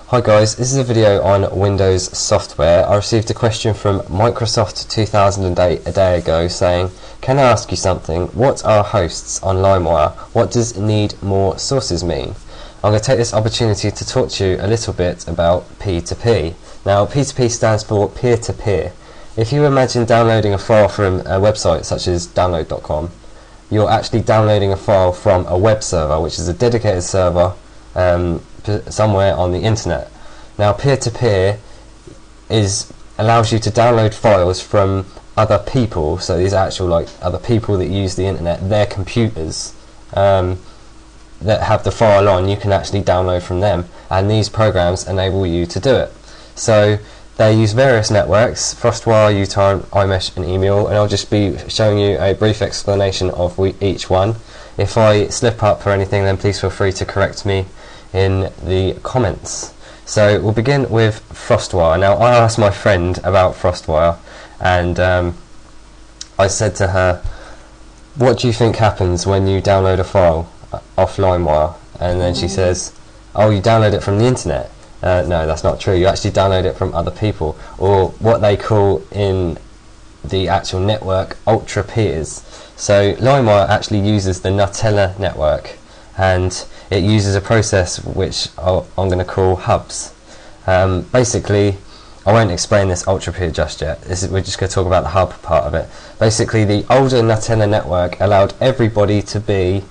Hi guys, this is a video on Windows software. I received a question from Microsoft 2008 a day ago saying, can I ask you something? What are hosts on LimeWire? What does need more sources mean? I'm going to take this opportunity to talk to you a little bit about P2P. Now P2P stands for peer-to-peer. If you imagine downloading a file from a website such as download.com, you're actually downloading a file from a web server, which is a dedicated server somewhere on the internet. Now peer-to-peer allows you to download files from other people, so these are actual other people that use the internet, their computers that have the file on, you can actually download from them, and these programs enable you to do it. So they use various networks: FrostWire, uTorrent, iMesh and email, and I'll just be showing you a brief explanation of each one. If I slip up or anything, then please feel free to correct me in the comments. So we'll begin with FrostWire. Now I asked my friend about FrostWire, and I said to her, what do you think happens when you download a file off LimeWire? And then she says, oh, you download it from the internet. No, that's not true. You actually download it from other people, or what they call in the actual network ultra peers. So LimeWire actually uses the Nutella network, and it uses a process which I'm going to call hubs. Basically, I won't explain this ultra peer just yet. We're just going to talk about the hub part of it. Basically, the older Nutella network allowed everybody to be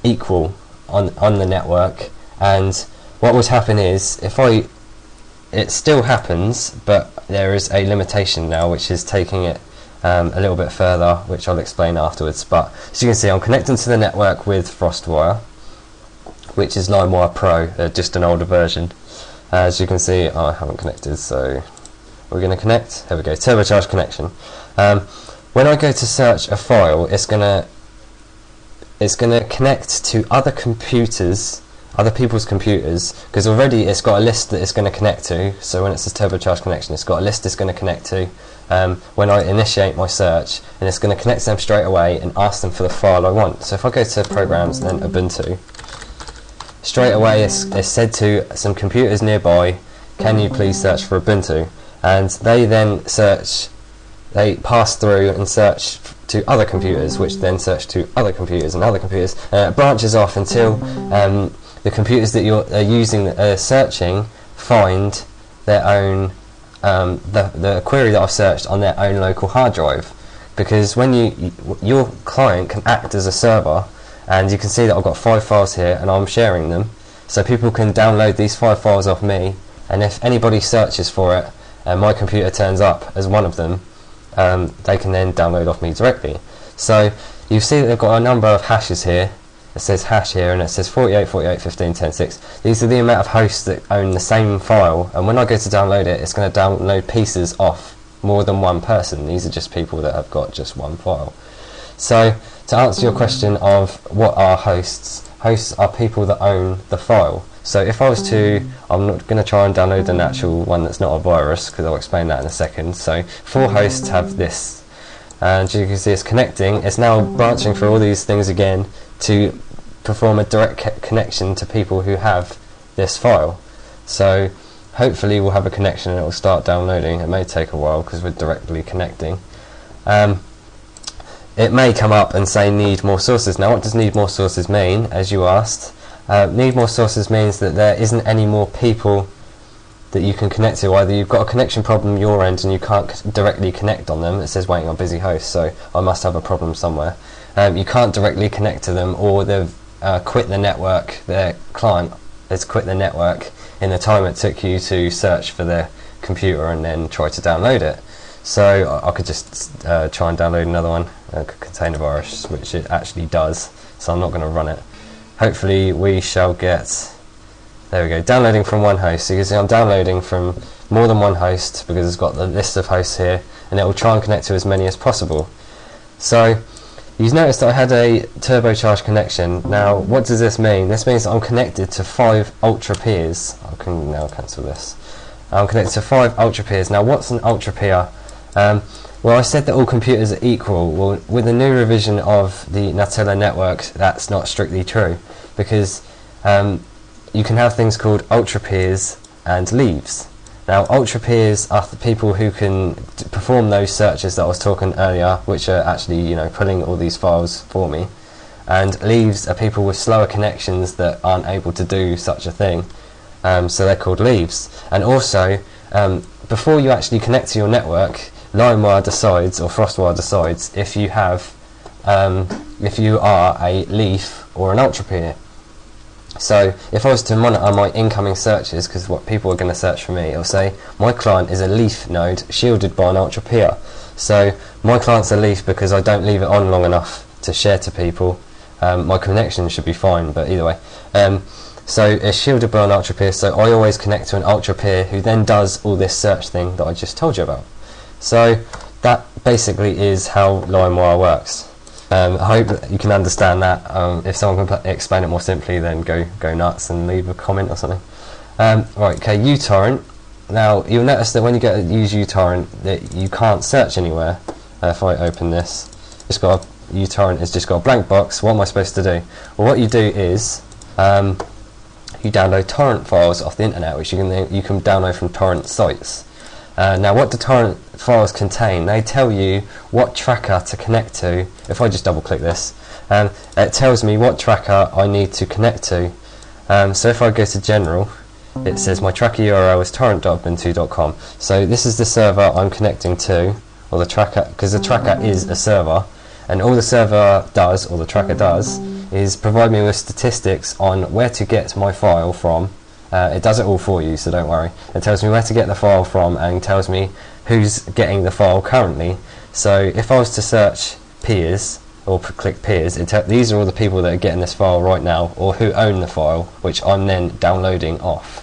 equal on the network, and what would happen is, it still happens, but there is a limitation now, which is taking it a little bit further, which I'll explain afterwards. But as you can see, I'm connecting to the network with FrostWire, which is LimeWire Pro, just an older version. As you can see, I haven't connected, so we're going to connect. Here we go, turbocharged connection. When I go to search a file, it's going to connect to other computers, other people's computers, because already it's got a list that it's going to connect to. So when it says turbocharged connection, it's got a list it's going to connect to when I initiate my search, and it's going to connect to them straight away and ask them for the file I want. So if I go to programs and then Ubuntu, straight away it's said to some computers nearby, can you please search for Ubuntu? And they then search, they pass through and search to other computers, which then search to other computers and other computers, and it branches off until the computers that you're searching find their own the query that I've searched on their own local hard drive. Because when your client can act as a server, and you can see that I've got 5 files here and I'm sharing them, so people can download these 5 files off me, and if anybody searches for it and my computer turns up as one of them, they can then download off me directly. So you see that they've got a number of hashes here. It says hash here, and it says 48, 48, 15, 10, 6. These are the amount of hosts that own the same file, and when I go to download it, it's going to download pieces off more than one person. These are just people that have got just one file. So to answer your question of what are hosts, hosts are people that own the file. So if I was to, I'm not going to try and download an actual one that's not a virus, because I'll explain that in a second. So 4 hosts have this, and you can see it's connecting. It's now branching through all these things again to perform a direct connection to people who have this file. So hopefully we'll have a connection and it will start downloading. It may take a while because we're directly connecting. It may come up and say need more sources. Now what does need more sources mean, as you asked? Need more sources means that there isn't any more people that you can connect to. Either you've got a connection problem your end and you can't directly connect on them. It says waiting on busy host, so I must have a problem somewhere. You can't directly connect to them, or they've quit the network, their client has quit the network in the time it took you to search for their computer and then try to download it. So I could just try and download another one, could contain a virus, which it actually does, so I'm not going to run it. Hopefully we shall get, there we go, downloading from one host. So you can see I'm downloading from more than one host because it's got the list of hosts here, and it will try and connect to as many as possible. So you've noticed that I had a turbocharged connection. Now what does this mean? This means that I'm connected to 5 ultra peers. I can now cancel this. I'm connected to 5 ultra peers. Now what's an ultra peer? Well, I said that all computers are equal. Well, with the new revision of the Nutella network, that's not strictly true, because you can have things called ultra peers and leaves. Now ultra peers are the people who can perform those searches that I was talking earlier, which are actually pulling all these files for me, and leaves are people with slower connections that aren't able to do such a thing, so they're called leaves. And also before you actually connect to your network, LimeWire decides, or FrostWire decides, if you are a leaf or an ultra peer. So if I was to monitor my incoming searches, because what people are going to search for me, it'll say my client is a leaf node shielded by an ultra peer. So my client's a leaf because I don't leave it on long enough to share to people. My connection should be fine, but either way. So it's shielded by an ultra peer, so I always connect to an ultra peer who then does all this search thing that I just told you about. So that basically is how LimeWire works. I hope that you can understand that. If someone can explain it more simply, then go nuts and leave a comment or something. Right, okay, uTorrent. Now you'll notice that when you use uTorrent, that you can't search anywhere. If I open this, uTorrent has just got a blank box. What am I supposed to do? Well, what you do is you download torrent files off the internet, which you can download from torrent sites. Now what the torrent files contain, they tell you what tracker to connect to. If I just double click this, it tells me what tracker I need to connect to. So if I go to general, it says my tracker URL is torrent.ubuntu.com. So this is the server I'm connecting to, or the tracker, because the tracker is a server, and all the server does, or the tracker does, is provide me with statistics on where to get my file from. It does it all for you, so don't worry. It tells me where to get the file from and tells me who's getting the file currently. So if I was to search peers, or click peers, these are all the people that are getting this file right now, or who own the file, which I'm then downloading off.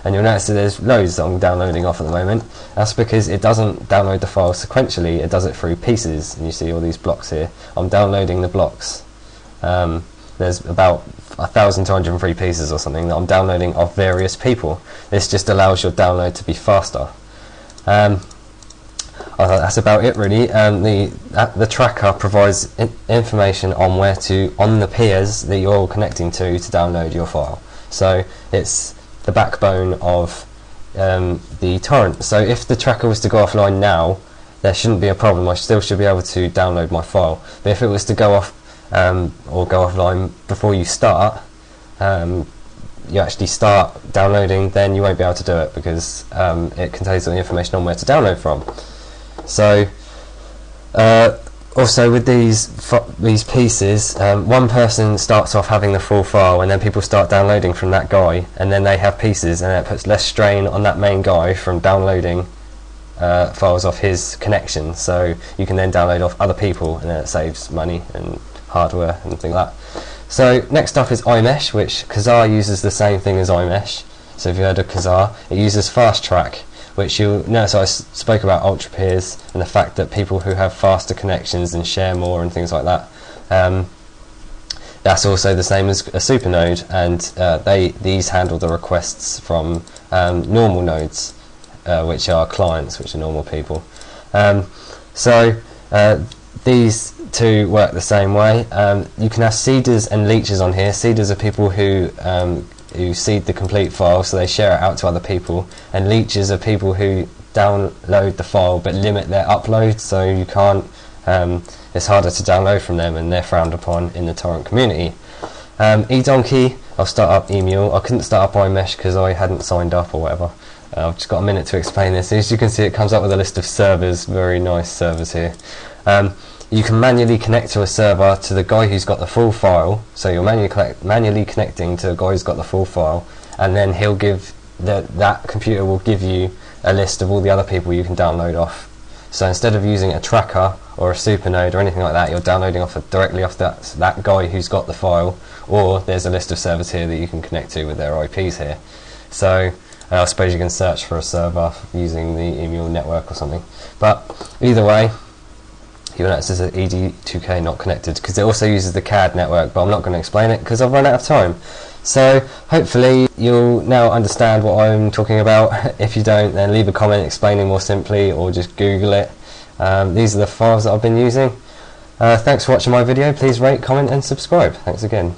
And you'll notice that there's loads that I'm downloading off at the moment. That's because it doesn't download the file sequentially, it does it through pieces, and you see all these blocks here. I'm downloading the blocks. There's about 1,203 pieces or something that I'm downloading of various people. This just allows your download to be faster. That's about it really. The tracker provides information on on the peers that you're connecting to download your file. So it's the backbone of the torrent. So if the tracker was to go offline now, there shouldn't be a problem. I still should be able to download my file. But if it was to go off or go offline before you start, you actually start downloading, then you won't be able to do it because it contains all the information on where to download from. So also with these pieces, one person starts off having the full file, and then people start downloading from that guy, and then they have pieces, and it puts less strain on that main guy from downloading files off his connection. So you can then download off other people, and then it saves money and hardware and things like that. So next up is iMesh, which Kazaa uses the same thing as iMesh. So if you heard of Kazaa, it uses fast track, which you'll notice I spoke about ultra peers and the fact that people who have faster connections and share more and things like that. That's also the same as a supernode, and these handle the requests from normal nodes, which are clients, which are normal people. These two work the same way. You can have seeders and leechers on here. Seeders are people who seed the complete file, so they share it out to other people, and leechers are people who download the file but limit their upload, so you can't, it's harder to download from them, and they're frowned upon in the torrent community. eDonkey, I'll start up eMule. I couldn't start up iMesh because I hadn't signed up or whatever. I've just got a minute to explain this. As you can see, it comes up with a list of servers, very nice servers here. You can manually connect to a server to the guy who's got the full file, so you're manually connecting to a guy who's got the full file, and then he'll give that computer will give you a list of all the other people you can download off. So instead of using a tracker or a supernode or anything like that, you're downloading directly off that guy who's got the file, or there's a list of servers here that you can connect to with their IPs here. So I suppose you can search for a server using the eMule network or something. But either way, you'll notice there's an ED2K not connected because it also uses the CAD network, but I'm not going to explain it because I've run out of time. So hopefully you'll now understand what I'm talking about. If you don't, then leave a comment explaining more simply, or just Google it. These are the files that I've been using. Thanks for watching my video. Please rate, comment and subscribe. Thanks again.